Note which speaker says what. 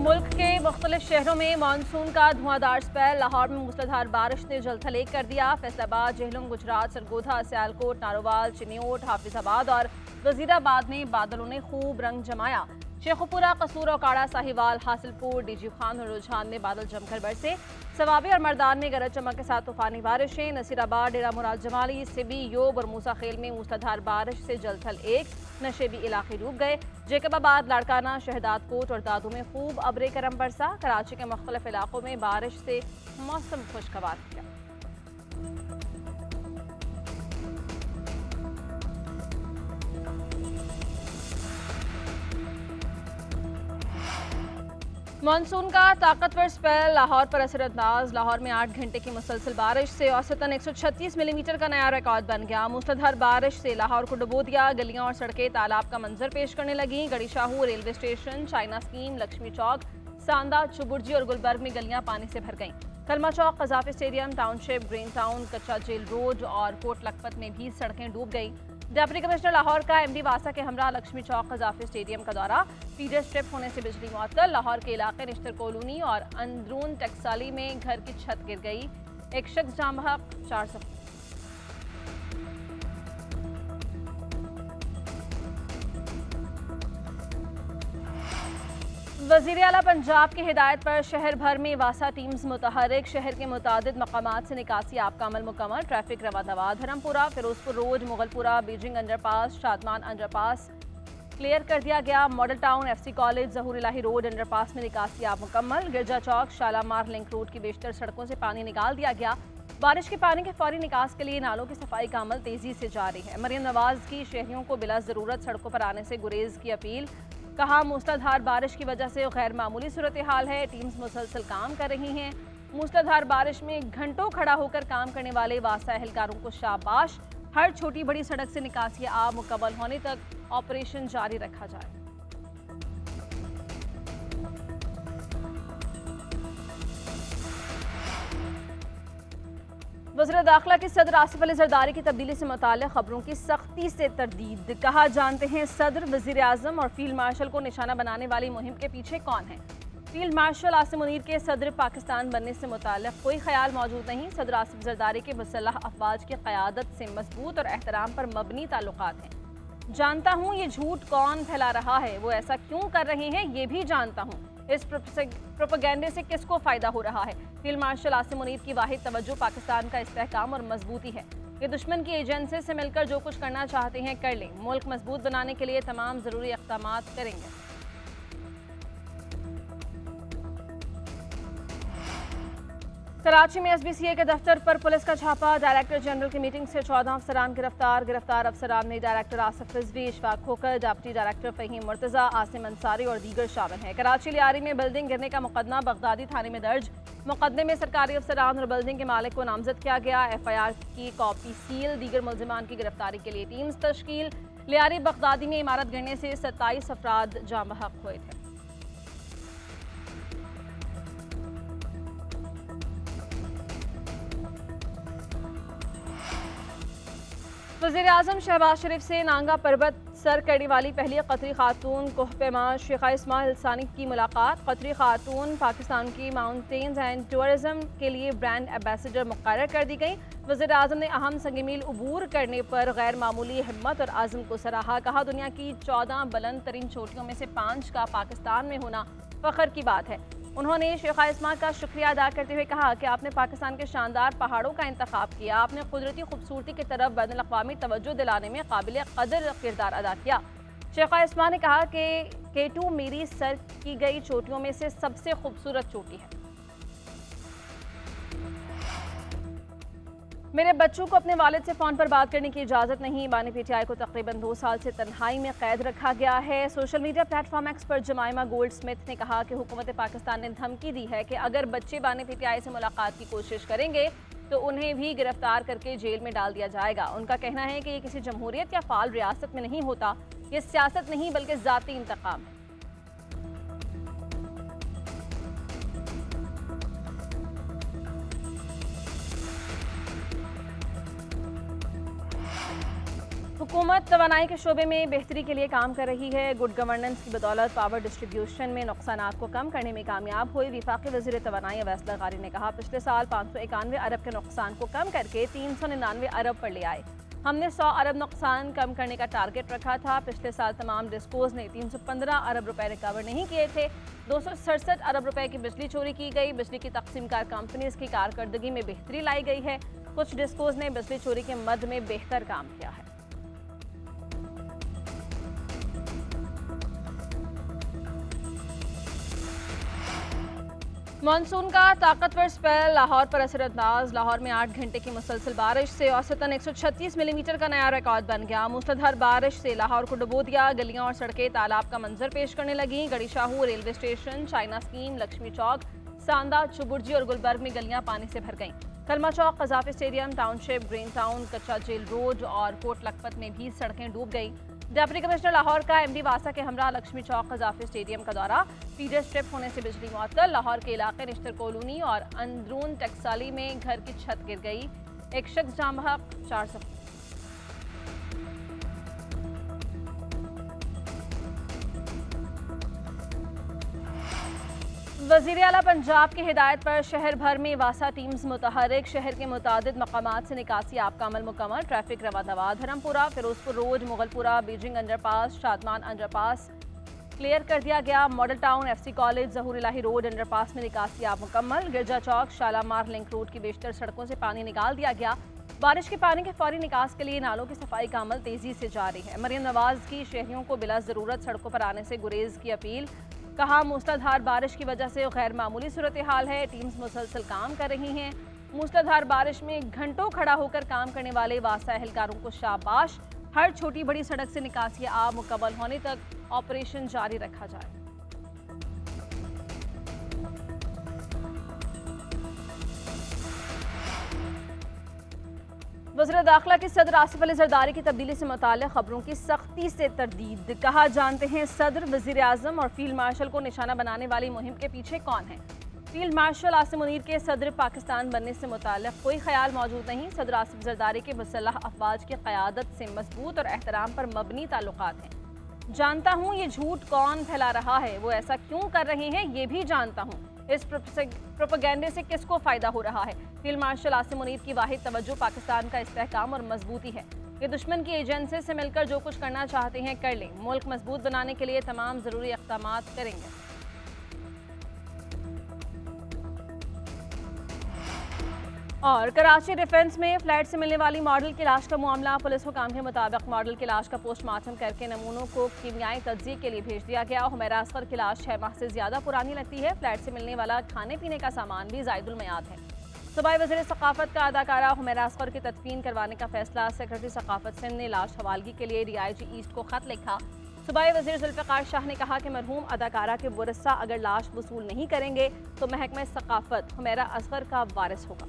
Speaker 1: मुल्क के मुख्तलिफ शहरों में मानसून का धुआंधार स्पेल। लाहौर में मूसलाधार बारिश ने जलथल कर दिया। फैसलाबाद, जेहलम, गुजरात, सरगोधा, सियालकोट, नारोवाल, चिन्योट, हाफिजाबाद और वजीराबाद में बादलों ने खूब रंग जमाया। शेखुपुरा, कसूर, ओकाड़ा, साहिवाल, हासिलपुर, डीजी खान और रुझान में बादल जमकर बरसे। सवाबी और मर्दान में गरज चमक के साथ तूफानी बारिशें। नसीराबाद, डेरा मुराद जमाली, सिबी, योब और मूसा खेल में मूसलाधार बारिश से जलथल नशेबी इलाके डूब गए। जेकबाबाद, लाड़काना, शहदादकोट और दादू में खूब अब्रे करम बरसा। कराची के मुख्तलिफ इलाकों में बारिश से मौसम खुशगवार किया। मानसून का ताकतवर स्पेल लाहौर पर असरअंदाज। लाहौर में 8 घंटे की मुसलसल बारिश से औसतन 136 मिलीमीटर का नया रिकॉर्ड बन गया। मूसलाधार बारिश से लाहौर को डुबो दिया। गलियां और सड़कें तालाब का मंजर पेश करने लगी। Garhi Shahu, railway station, China scheme, Lakshmi Chowk, Sanda, Chauburji और गुलबर्ग में गलियां पानी से भर गईं। Kalma Chowk, Gaddafi stadium, township, green town, Kacha jail road और कोट लखपत में भी सड़कें डूब गईं। डिप्टी कमिश्नर लाहौर का एमडी वासा के हमरा लक्ष्मी चौक, कजाफी स्टेडियम का दौरा। फीडर स्ट्रिप होने से बिजली मुअत्तल। लाहौर के इलाके निश्तर कॉलोनी और अंदरून टक्साली में घर की छत गिर गई। एक शख्स जाम बहक, 400। वज़ीर आला पंजाब की हिदायत पर शहर भर में वासा टीम्स मुतहरिक। शहर के मुतादिद मकामात से निकासी आप का अमल मुकम्मल। ट्रैफिक रवा दवा। Dharampura, Ferozepur road, Mughalpura, Beijing underpass, Shadman underpass clear कर दिया गया। Model town, FC college, Zahoor Elahi road underpass में निकासी आप मुकम्मल। गिरजा चौक, शालामार लिंक रोड की बेशतर सड़कों से पानी निकाल दिया गया। बारिश के पानी के फौरी निकास के लिए नालों की सफाई का अमल तेजी से जारी है। मरियम नवाज की शहरियों को बिला ज़रूरत सड़कों पर आने से गुरेज की अपील। कहा, मूसलाधार बारिश की वजह से गैर मामूली सूरत हाल है। टीम्स मुसलसल काम कर रही हैं। मूसलाधार बारिश में घंटों खड़ा होकर काम करने वाले वासा एहलकारों को शाबाश। हर छोटी बड़ी सड़क से निकासी आब मुकम्मल होने तक ऑपरेशन जारी रखा जाए। वज़ीर दाखिला की सदर आसिफ अली जरदारी की तब्दीली से मुताल्लिक़ खबरों की सख्ती से तरदीद। कहा, जानते हैं सदर, वज़ीर आज़म और फील्ड मार्शल को निशाना बनाने वाली मुहिम के पीछे कौन है। फील्ड मार्शल आसिम मुनीर के सदर पाकिस्तान बनने से मुताल्लिक़ कोई ख्याल मौजूद नहीं। सदर आसिफ जरदारी के मुसल्लह अफवाज की क़यादत से मजबूत और एहतराम पर मबनी ताल्लुकात हैं। जानता हूँ ये झूठ कौन फैला रहा है, वो ऐसा क्यों कर रहे हैं, ये भी जानता हूँ। इस प्रोपेगेंडे से किसको फ़ायदा हो रहा है। फील्ड मार्शल आसिम मुनीर की वाहिद तवज्जो पाकिस्तान का इस्तेहकाम और मजबूती है। ये दुश्मन की एजेंसी से मिलकर जो कुछ करना चाहते हैं कर लें। मुल्क मजबूत बनाने के लिए तमाम ज़रूरी इक़दाम करेंगे। कराची में एसबीसीए के दफ्तर पर पुलिस का छापा। डायरेक्टर जनरल की मीटिंग से 14 अफसरान गिरफ्तार। गिरफ्तार अफसरान में डायरेक्टर आसिफ रिजवी, इशफाक खोकर, डिप्टी डायरेक्टर फ़हीम मुर्तज़ा, आसिम अंसारी और दीगर शामिल हैं। कराची लियारी में बिल्डिंग गिरने का मुकदमा बगदादी थाने में दर्ज। मुकदमे में सरकारी अफसरान और बिल्डिंग के मालिक को नामजद किया गया। FIR की कॉपी सील। दीगर मुल्ज़िमान की गिरफ्तारी के लिए टीम्स तश्कील। लियारी बगदादी में इमारत गिरने से 27 अफराद जाम बहक हुए थे। वज़ीर आज़म शहबाज शरीफ से नांगा पर्वत सर करने वाली पहली कतरी खातून कोहपेमा शेखा इस्माइल सानी की मुलाकात। कतरी खातून पाकिस्तान की माउंटेन्स एंड टूरिज़्म के लिए ब्रांड एम्बेसडर मुक़र्रर कर दी गई। वज़ीर आज़म ने अहम संग मील अबूर करने पर गैर मामूली हिम्मत और आज़म को सराहा। कहा, दुनिया की 14 बुलंद तरीन चोटियों में से 5 का पाकिस्तान में होना फ़ख्र की बात है। उन्होंने शेखा इस्मा का शुक्रिया अदा करते हुए कहा कि आपने पाकिस्तान के शानदार पहाड़ों का इंतखाब किया। आपने कुदरती खूबसूरती की तरफ बैनुल-अक़वामी तवज्जो दिलाने में काबिल कदर किरदार अदा किया। शेखा इस्मा ने कहा कि K2 मेरी सर की गई चोटियों में से सबसे खूबसूरत चोटी है। मेरे बच्चों को अपने वालिद से फ़ोन पर बात करने की इजाज़त नहीं। बानी PTI को तकरीबन 2 साल से तन्हाई में कैद रखा गया है। सोशल मीडिया प्लेटफॉर्म एक्स पर जमाइमा गोल्ड स्मिथ ने कहा कि हुकूमत पाकिस्तान ने धमकी दी है कि अगर बच्चे बानी PTI से मुलाकात की कोशिश करेंगे तो उन्हें भी गिरफ्तार करके जेल में डाल दिया जाएगा। उनका कहना है कि ये किसी जमहूरियत या फाल रियासत में नहीं होता। ये सियासत नहीं बल्कि ज़ाती इंतकाम है। हुकूमत तवानाई के शोबे में बेहतरी के लिए काम कर रही है। गुड गवर्नेंस की बदौलत पावर डिस्ट्रीब्यूशन में नुकसानात को कम करने में कामयाब हुई। वफाकी वज़ीर तवानाई अवैस लग़ारी ने कहा, पिछले साल 591 अरब के नुकसान को कम करके 399 अरब पर ले आए। हमने 100 अरब नुकसान कम करने का टारगेट रखा था। पिछले साल तमाम डिस्कोज ने 315 अरब रुपए रिकवर नहीं किए थे। 267 अरब रुपए की बिजली चोरी की गई। बिजली की तकसीमकार कंपनीज की कारकर्दगी में बेहतरी लाई गई है। कुछ डिस्कोज ने बिजली चोरी के मद में बेहतर काम किया है। मानसून का ताकतवर स्पेल लाहौर पर असरअंदाज। लाहौर में 8 घंटे की मुसलसल बारिश से औसतन 136 मिलीमीटर का नया रिकॉर्ड बन गया। मूसलाधार बारिश से लाहौर को डुबो दिया। गलियां और सड़कें तालाब का मंजर पेश करने लगी। Garhi Shahu railway station, China scheme, Lakshmi Chowk, Sanda, Chauburji और गुलबर्ग में गलियां पानी से भर गईं। Kalma Chowk, Gaddafi stadium, township, green town, Kacha jail road और कोट लखपत में भी सड़कें डूब गईं। डिप्टी कमिश्नर लाहौर का एमडी वासा के हमरा लक्ष्मी चौक कजाफी स्टेडियम का दौरा। फीडर स्ट्रिप होने से बिजली मुअत्तल। लाहौर के इलाके निश्तर कॉलोनी और अंदरून टक्साली में घर की छत गिर गई। एक शख्स जाम बहक, 400। वज़ीर आला पंजाब की हिदायत पर शहर भर में वासा टीम्स मुतहर्रिक। शहर के मुतादिद मकामात से निकासी आप का अमल मुकम्मल। ट्रैफिक रवा दवा। Dharampura, Ferozepur road, Mughalpura, Beijing underpass, Shadman underpass clear कर दिया गया। Model town, FC college, Zahoor Elahi road underpass में निकासी आप मुकम्मल। गिरजा चौक, शालामार लिंक रोड की बेशतर सड़कों से पानी निकाल दिया गया। बारिश के पानी के फौरी निकास के लिए नालों की सफाई का अमल तेजी से जारी है। मरियम नवाज की शहरियों को बिला ज़रूरत सड़कों पर आने से गुरेज की अपील। कहा, मूसलाधार बारिश की वजह से गैर मामूली सूरत हाल है। टीम्स मुसलसल काम कर रही हैं। मूसलाधार बारिश में घंटों खड़ा होकर काम करने वाले वासा एहलकारों को शाबाश। हर छोटी बड़ी सड़क से निकासी आब मुकम्मल होने तक ऑपरेशन जारी रखा जाए। वज़ीर दाखिला की सदर आसिफ अली जरदारी की तब्दीली से मुताल्लिक़ खबरों की सख्ती से तरदीद। कहा, जानते हैं सदर, वज़ीर आज़म और फील्ड मार्शल को निशाना बनाने वाली मुहिम के पीछे कौन है। फील्ड मार्शल आसिम मुनीर के सदर पाकिस्तान बनने से मुताल्लिक़ कोई ख्याल मौजूद नहीं। सदर आसिफ जरदारी के मुसल्लह अफवाज की क़यादत से मजबूत और एहतराम पर मबनी ताल्लुकात हैं। जानता हूँ ये झूठ कौन फैला रहा है, वो ऐसा क्यों कर रहे हैं, ये भी जानता हूँ। इस प्रोपेगेंडे से किसको फ़ायदा हो रहा है। फील्ड मार्शल आसिम मुनीर की वाहिद तवज्जो पाकिस्तान का इस्तेहकाम और मजबूती है। ये दुश्मन की एजेंसी से मिलकर जो कुछ करना चाहते हैं कर लें। मुल्क मजबूत बनाने के लिए तमाम ज़रूरी इक़दाम करेंगे। और कराची डिफेंस में फ्लैट से मिलने वाली मॉडल की लाश का मामला। पुलिस हुकाम के मुताबिक मॉडल की लाश का पोस्टमार्टम करके नमूनों को कीमियाई तज्जिए के लिए भेज दिया गया। हुमैरा असगर की लाश 6 माह से ज़्यादा पुरानी लगती है। फ्लैट से मिलने वाला खाने पीने का सामान भी ज़ायदुल मियाद है। सूबाई वज़ीर सकाफत का अदाकारा हुमैरा असगर की तदफीन करवाने का फैसला। सेक्रेटरी सकाफत सिंध ने लाश हवालगी के लिए DIG ईस्ट को खत लिखा। सूबाई वज़ीर जुल्फ़िकार शाह ने कहा कि मरहूम अदाकारा के वरसा अगर लाश वसूल नहीं करेंगे तो महकमा सकाफत हुमैरा असगर का वारिस होगा।